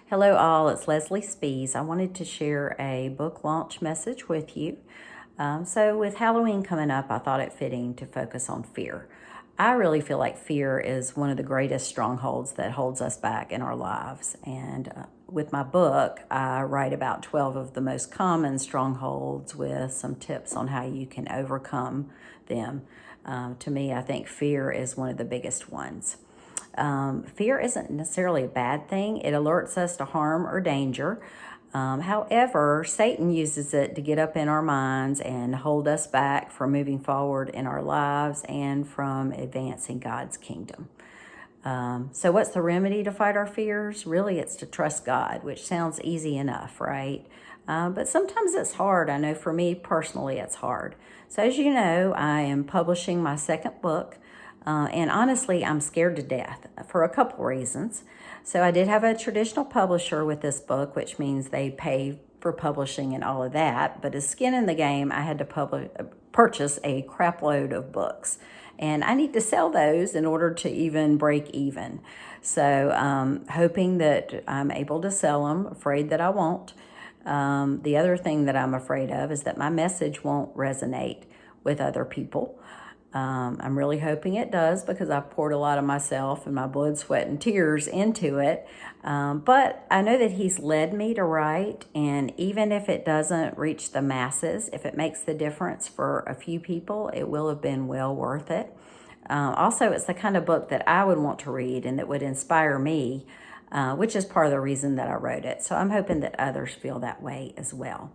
Hello all, it's Leslie Spees. I wanted to share a book launch message with you. So with Halloween coming up, I thought it fitting to focus on fear. I really feel like fear is one of the greatest strongholds that holds us back in our lives. And with my book, I write about 12 of the most common strongholds with some tips on how you can overcome them. To me, I think fear is one of the biggest ones. Fear isn't necessarily a bad thing. It alerts us to harm or danger. However, Satan uses it to get up in our minds and hold us back from moving forward in our lives and from advancing God's kingdom. So what's the remedy to fight our fears? Really, it's to trust God, which sounds easy enough, right? But sometimes it's hard. I know for me personally, it's hard. So as you know, I am publishing my second book. And honestly, I'm scared to death for a couple reasons. So I did have a traditional publisher with this book, which means they pay for publishing and all of that. But as skin in the game, I had to purchase a crap load of books. And I need to sell those in order to even break even. So hoping that I'm able to sell them, afraid that I won't. The other thing that I'm afraid of is that my message won't resonate with other people. I'm really hoping it does because I've poured a lot of myself and my blood, sweat, and tears into it. But I know that He's led me to write, and even if it doesn't reach the masses, if it makes the difference for a few people, it will have been well worth it. Also, it's the kind of book that I would want to read and that would inspire me, which is part of the reason that I wrote it. So I'm hoping that others feel that way as well.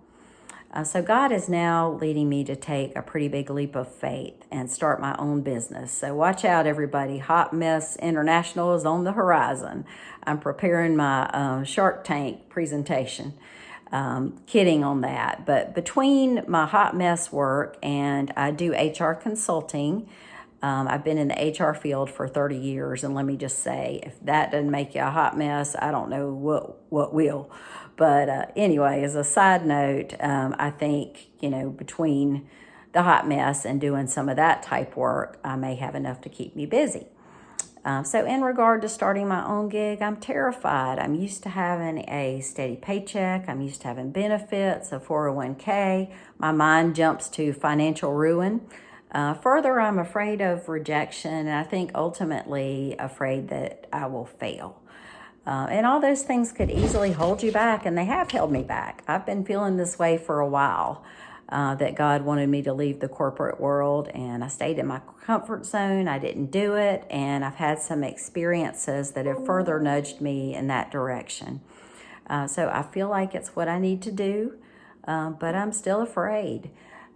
So God is now leading me to take a pretty big leap of faith and start my own business. So watch out, everybody. Hot Mess International is on the horizon. I'm preparing my Shark Tank presentation. Kidding on that. But between my hot mess work and I do HR consulting, I've been in the HR field for 30 years, and let me just say, if that doesn't make you a hot mess, I don't know what will. But anyway, as a side note, I think, between the hot mess and doing some of that type work, I may have enough to keep me busy. So in regard to starting my own gig, I'm terrified. I'm used to having a steady paycheck. I'm used to having benefits, a 401k. My mind jumps to financial ruin. Further, I'm afraid of rejection, and I think ultimately afraid that I will fail. And all those things could easily hold you back, and they have held me back. I've been feeling this way for a while, that God wanted me to leave the corporate world, and I stayed in my comfort zone. I didn't do it, and I've had some experiences that have further nudged me in that direction. So I feel like it's what I need to do, but I'm still afraid.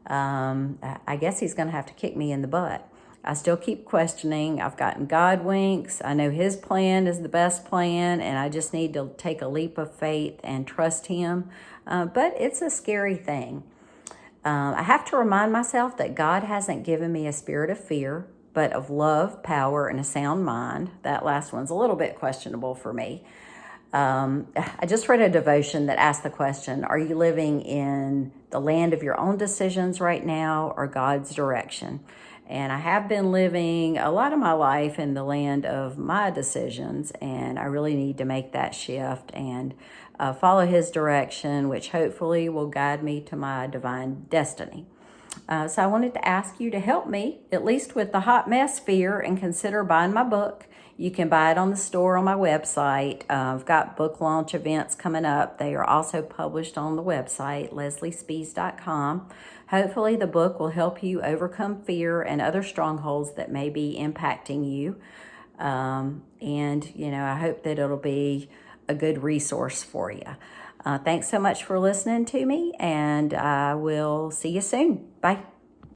I guess He's going to have to kick me in the butt. I still keep questioning. I've gotten God winks. I know His plan is the best plan, and I just need to take a leap of faith and trust Him. But it's a scary thing. I have to remind myself that God hasn't given me a spirit of fear, but of love, power, and a sound mind. That last one's a little bit questionable for me. I just read a devotion that asked the question, are you living in the land of your own decisions right now or God's direction? And I have been living a lot of my life in the land of my decisions, and I really need to make that shift and follow His direction, which hopefully will guide me to my divine destiny. So I wanted to ask you to help me, at least with the hot mess fear, and consider buying my book. You can buy it on the store on my website. I've got book launch events coming up. They are also published on the website, lesliespees.com. Hopefully the book will help you overcome fear and other strongholds that may be impacting you. I hope that it'll be a good resource for you. Thanks so much for listening to me, and I will see you soon. Bye.